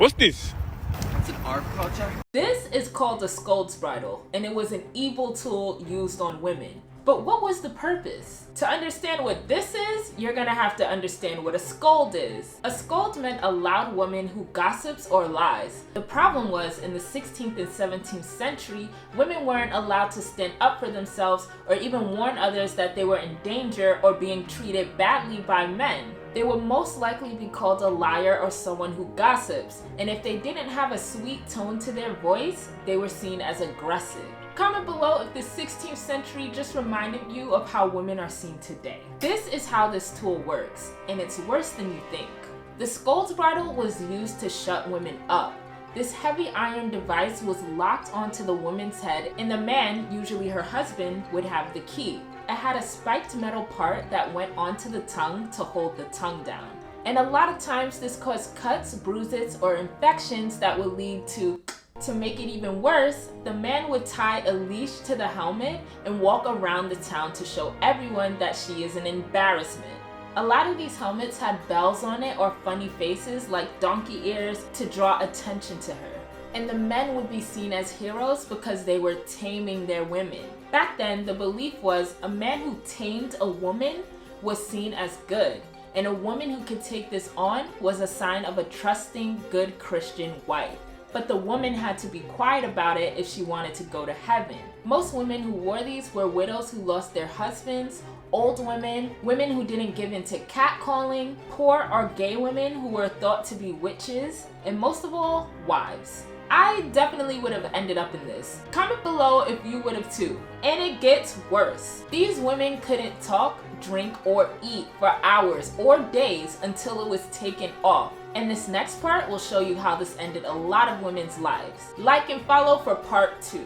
What's this? It's an art project. This is called a Scolds Bridle, and it was an evil tool used on women. But what was the purpose? To understand what this is, you're gonna have to understand what a scold is. A scold meant a loud woman who gossips or lies. The problem was, in the 16th and 17th century, women weren't allowed to stand up for themselves or even warn others that they were in danger or being treated badly by men. They would most likely be called a liar or someone who gossips, and if they didn't have a sweet tone to their voice, they were seen as aggressive. Comment below if the 16th century just reminded you of how women are seen today. This is how this tool works, and it's worse than you think. The Scold's Bridle was used to shut women up. This heavy iron device was locked onto the woman's head, and the man, usually her husband, would have the key. It had a spiked metal part that went onto the tongue to hold the tongue down. And a lot of times this caused cuts, bruises, or infections that would lead to make it even worse, the man would tie a leash to the helmet and walk around the town to show everyone that she is an embarrassment. A lot of these helmets had bells on it or funny faces like donkey ears to draw attention to her. And the men would be seen as heroes because they were taming their women. Back then, the belief was a man who tamed a woman was seen as good, and a woman who could take this on was a sign of a trusting, good Christian wife. But the woman had to be quiet about it if she wanted to go to heaven. Most women who wore these were widows who lost their husbands, old women, women who didn't give in to catcalling, poor or gay women who were thought to be witches, and most of all, wives. I definitely would have ended up in this. Comment below if you would have too. And it gets worse. These women couldn't talk, drink, or eat for hours or days until it was taken off. And this next part will show you how this ended a lot of women's lives. Like and follow for part 2.